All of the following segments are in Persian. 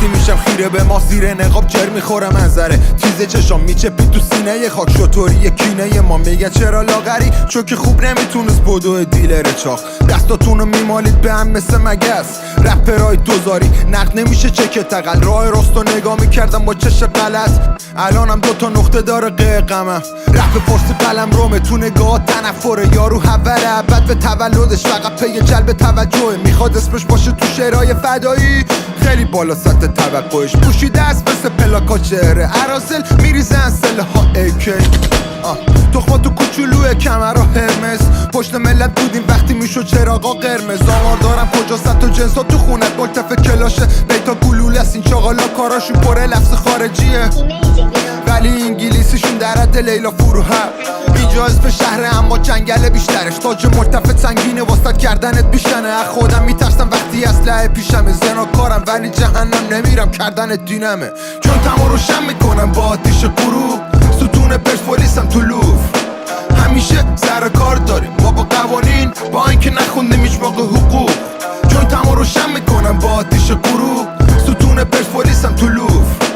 میشم خیره به ما زیر نقاب جر میخوره منظره تیزه چشام میچپی تو سینه یه خاک شطوری کینه ما میگه چرا لاغری چون که خوب نمیتونست بدو دیلر چاق دستاتونو میمالید به هم مثل مگس رپرای دوزاری نقد نمیشه چکه تقل راه راستو نگاه میکردم با چش غلط الانم دوتا نقطه داره قمم رپ فارسی قلم رومه تو نگاه تنفره یارو حوله بعد به تولدش فقط پی جلب توجهه میخواد اسمش باشه تو شعرهای فدایی خیلی بالا سطح توقعش پوشیده است مثل پلاکا چهره اراسل میریزن سله ها ایکی تخما تو کوچولوه کمرها هرمز پشت ملت بودیم وقتی میشد چراغا قرمز آمار دارم کجا ست و جنسا تو خونت ملتف کلاشه بیتا گلوله است این چاقالا کاراشون پره لفظ خارجیه ولی انگلیسیشون در حد لیلا فروهر اینجا اسم شهره اما جنگل بیشترش تاج مرتفع سنگینه واسط کردنت بیشنه از خودم میترسم وقتی اسلحه پیشمه زناکارم ولی جهنم نمیرم کردنت دینمه چون تمام روشن میکنم با آتیش غروب ستون پرسپولیسم تو لوف همیشه سر کار داریم ما با قوانین با اینکه نخوندیم هیچ موقع حقوق چون تمام روشن میکنم با آتیش غروب ستون پرسپولیسم تو لوف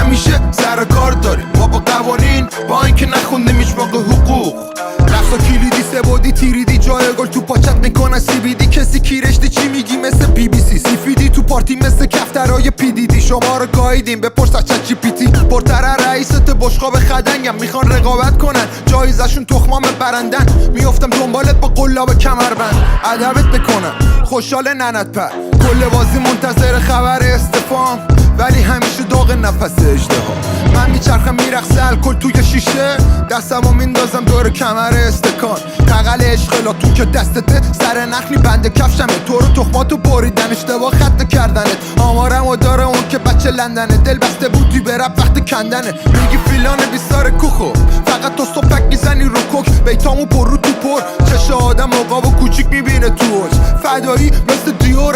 همیشه سر کار داریم ما با قوانین با اینکه نخوندیم هیچ موقع حقوق رفتا کلیدی سبودی تیریدی جای گل تو پاچت میکنن CBD کسی کی رشته چی میگی مثل BBC سیفیدی تو پارتی مثل کفترهای PDD شما رو گاییدیم بپرس از چت GPT پرتره رئیست بشقاب خدنگم میخوان رقابت کنن جایزشون تخمام برندن میافتم دنبالت با قلاب کمربند ادبت میکنم خوشحال ننت پر کل بازی منتظر خبر استفام ولی همیشه داغ نفس اجدها من میچرخم میرقصه الکل توی شیشه دستمو میندازم دور کمر استکان تقل عشقلاتون که دستته سر نخلی بنده کفشمه تو رو تخماتو بریدن اشتباه خط کردنت آمارم و داره اون که بچه لندنه دل بسته بودی برب وقت کندنه میگی فیلان بیسار کوخو فقط تو صبحک میزنی رو کوک بیتامو پر رو تو پر چش آدم عقاب و کوچیک میبینه تو اوج فدایی مثل دیور